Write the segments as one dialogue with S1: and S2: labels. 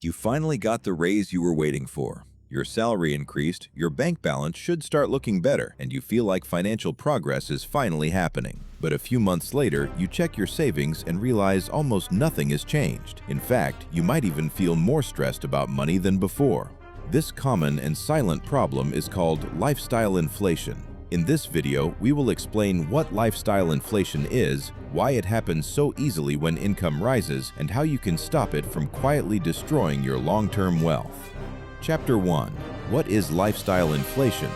S1: You finally got the raise you were waiting for. Your salary increased, your bank balance should start looking better, and you feel like financial progress is finally happening. But a few months later, you check your savings and realize almost nothing has changed. In fact, you might even feel more stressed about money than before. This common and silent problem is called lifestyle inflation. In this video, we will explain what lifestyle inflation is, why it happens so easily when income rises, and how you can stop it from quietly destroying your long-term wealth. Chapter 1. What is lifestyle inflation?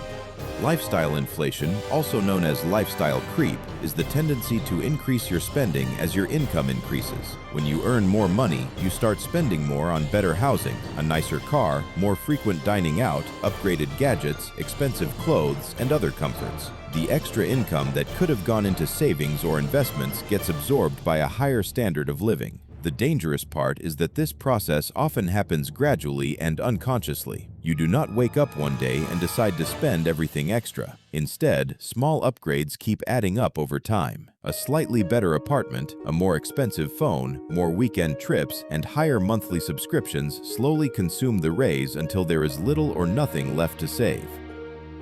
S1: Lifestyle inflation, also known as lifestyle creep, is the tendency to increase your spending as your income increases. When you earn more money, you start spending more on better housing, a nicer car, more frequent dining out, upgraded gadgets, expensive clothes, and other comforts. The extra income that could have gone into savings or investments gets absorbed by a higher standard of living. The dangerous part is that this process often happens gradually and unconsciously. You do not wake up one day and decide to spend everything extra. Instead, small upgrades keep adding up over time. A slightly better apartment, a more expensive phone, more weekend trips, and higher monthly subscriptions slowly consume the raise until there is little or nothing left to save.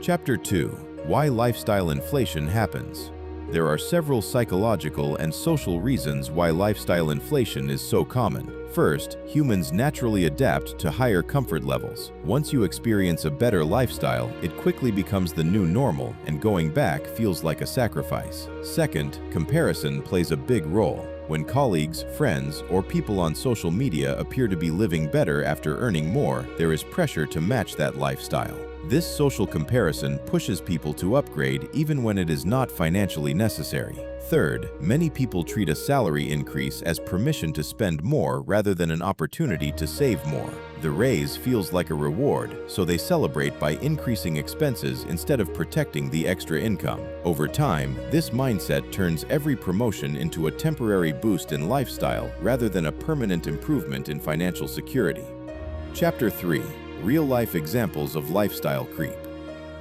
S1: Chapter 2. Why lifestyle inflation happens. There are several psychological and social reasons why lifestyle inflation is so common. First, humans naturally adapt to higher comfort levels. Once you experience a better lifestyle, it quickly becomes the new normal, and going back feels like a sacrifice. Second, comparison plays a big role. When colleagues, friends, or people on social media appear to be living better after earning more, there is pressure to match that lifestyle. This social comparison pushes people to upgrade even when it is not financially necessary. Third, many people treat a salary increase as permission to spend more rather than an opportunity to save more. The raise feels like a reward, so they celebrate by increasing expenses instead of protecting the extra income. Over time, this mindset turns every promotion into a temporary boost in lifestyle rather than a permanent improvement in financial security. Chapter 3. Real-life examples of lifestyle creep.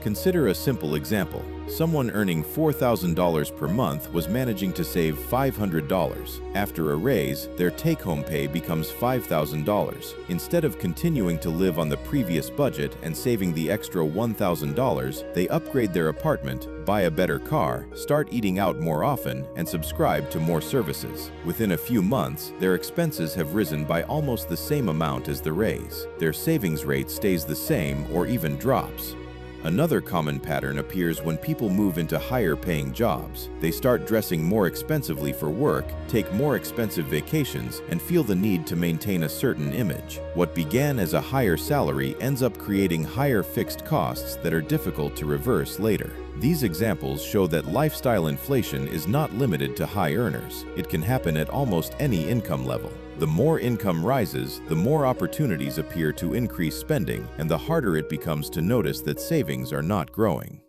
S1: Consider a simple example. Someone earning $4,000 per month was managing to save $500. After a raise, their take-home pay becomes $5,000. Instead of continuing to live on the previous budget and saving the extra $1,000, they upgrade their apartment, buy a better car, start eating out more often, and subscribe to more services. Within a few months, their expenses have risen by almost the same amount as the raise. Their savings rate stays the same or even drops. Another common pattern appears when people move into higher-paying jobs. They start dressing more expensively for work, take more expensive vacations, and feel the need to maintain a certain image. What began as a higher salary ends up creating higher fixed costs that are difficult to reverse later. These examples show that lifestyle inflation is not limited to high earners. It can happen at almost any income level. The more income rises, the more opportunities appear to increase spending, and the harder it becomes to notice that savings are not growing.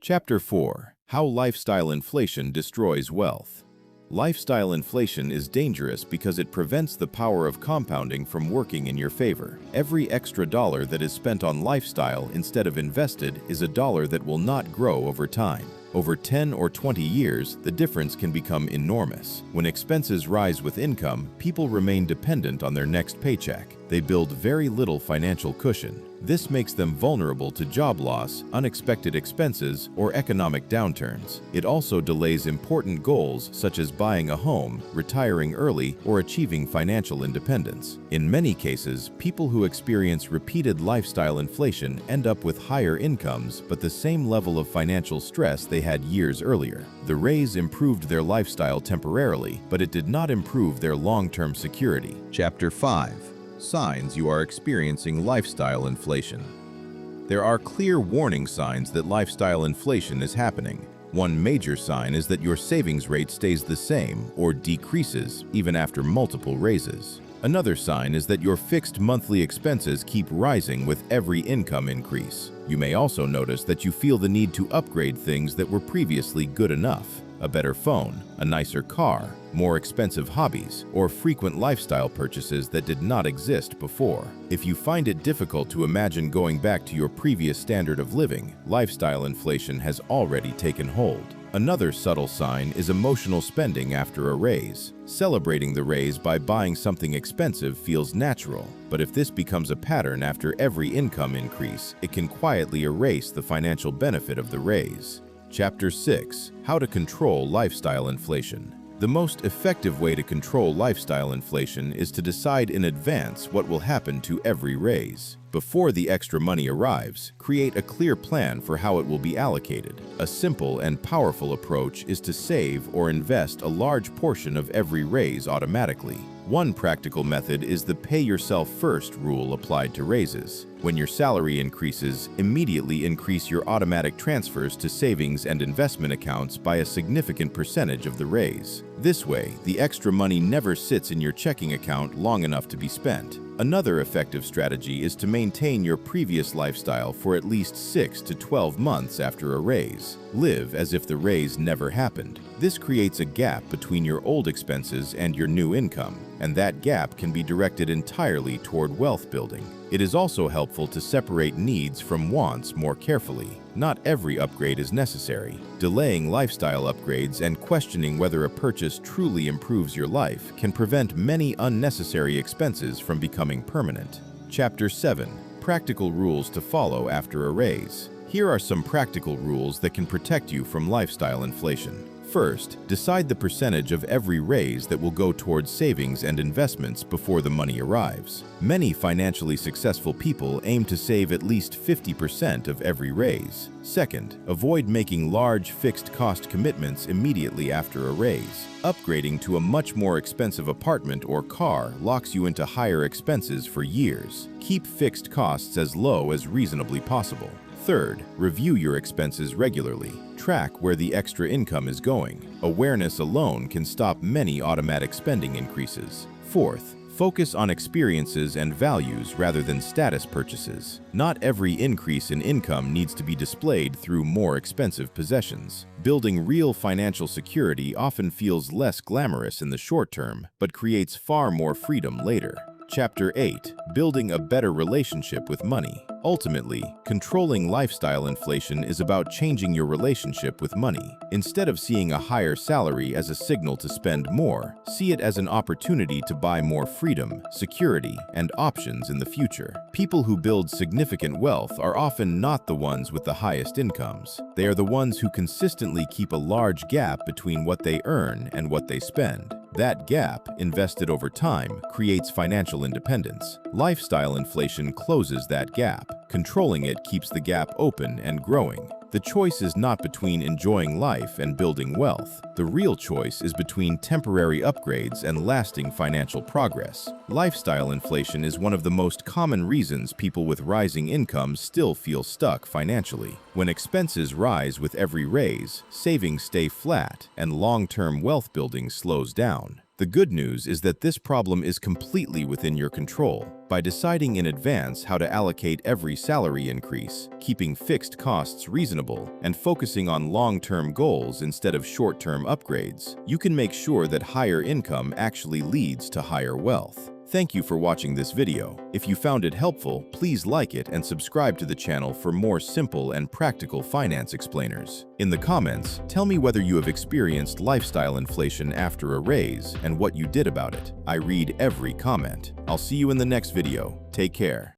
S1: Chapter 4. How lifestyle inflation destroys wealth. Lifestyle inflation is dangerous because it prevents the power of compounding from working in your favor. Every extra dollar that is spent on lifestyle instead of invested is a dollar that will not grow over time. Over 10 or 20 years, the difference can become enormous. When expenses rise with income, people remain dependent on their next paycheck. They build very little financial cushion. This makes them vulnerable to job loss, unexpected expenses, or economic downturns. It also delays important goals such as buying a home, retiring early, or achieving financial independence. In many cases, people who experience repeated lifestyle inflation end up with higher incomes but the same level of financial stress they had years earlier. The raise improved their lifestyle temporarily, but it did not improve their long-term security. Chapter 5. Signs you are experiencing lifestyle inflation. There are clear warning signs that lifestyle inflation is happening. One major sign is that your savings rate stays the same or decreases even after multiple raises. Another sign is that your fixed monthly expenses keep rising with every income increase. You may also notice that you feel the need to upgrade things that were previously good enough. A better phone, a nicer car, more expensive hobbies, or frequent lifestyle purchases that did not exist before. If you find it difficult to imagine going back to your previous standard of living, lifestyle inflation has already taken hold. Another subtle sign is emotional spending after a raise. Celebrating the raise by buying something expensive feels natural, but if this becomes a pattern after every income increase, it can quietly erase the financial benefit of the raise. Chapter 6: How to Control Lifestyle Inflation. The most effective way to control lifestyle inflation is to decide in advance what will happen to every raise. Before the extra money arrives, create a clear plan for how it will be allocated. A simple and powerful approach is to save or invest a large portion of every raise automatically. One practical method is the pay yourself first rule applied to raises. When your salary increases, immediately increase your automatic transfers to savings and investment accounts by a significant percentage of the raise. This way, the extra money never sits in your checking account long enough to be spent. Another effective strategy is to maintain your previous lifestyle for at least 6 to 12 months after a raise. Live as if the raise never happened. This creates a gap between your old expenses and your new income, and that gap can be directed entirely toward wealth building. It is also helpful to separate needs from wants more carefully. Not every upgrade is necessary. Delaying lifestyle upgrades and questioning whether a purchase truly improves your life can prevent many unnecessary expenses from becoming permanent. Chapter 7: Practical Rules to Follow After a Raise. Here are some practical rules that can protect you from lifestyle inflation. First, decide the percentage of every raise that will go towards savings and investments before the money arrives. Many financially successful people aim to save at least 50% of every raise. Second, avoid making large fixed-cost commitments immediately after a raise. Upgrading to a much more expensive apartment or car locks you into higher expenses for years. Keep fixed costs as low as reasonably possible. Third, review your expenses regularly. Track where the extra income is going. Awareness alone can stop many automatic spending increases. Fourth, focus on experiences and values rather than status purchases. Not every increase in income needs to be displayed through more expensive possessions. Building real financial security often feels less glamorous in the short term, but creates far more freedom later. Chapter 8: Building a Better Relationship with Money. Ultimately, controlling lifestyle inflation is about changing your relationship with money. Instead of seeing a higher salary as a signal to spend more, see it as an opportunity to buy more freedom, security, and options in the future. People who build significant wealth are often not the ones with the highest incomes. They are the ones who consistently keep a large gap between what they earn and what they spend. That gap, invested over time, creates financial independence. Lifestyle inflation closes that gap. Controlling it keeps the gap open and growing. The choice is not between enjoying life and building wealth. The real choice is between temporary upgrades and lasting financial progress. Lifestyle inflation is one of the most common reasons people with rising incomes still feel stuck financially. When expenses rise with every raise, savings stay flat, and long-term wealth building slows down. The good news is that this problem is completely within your control. By deciding in advance how to allocate every salary increase, keeping fixed costs reasonable, and focusing on long-term goals instead of short-term upgrades, you can make sure that higher income actually leads to higher wealth. Thank you for watching this video. If you found it helpful, please like it and subscribe to the channel for more simple and practical finance explainers. In the comments, tell me whether you have experienced lifestyle inflation after a raise and what you did about it. I read every comment. I'll see you in the next video. Take care.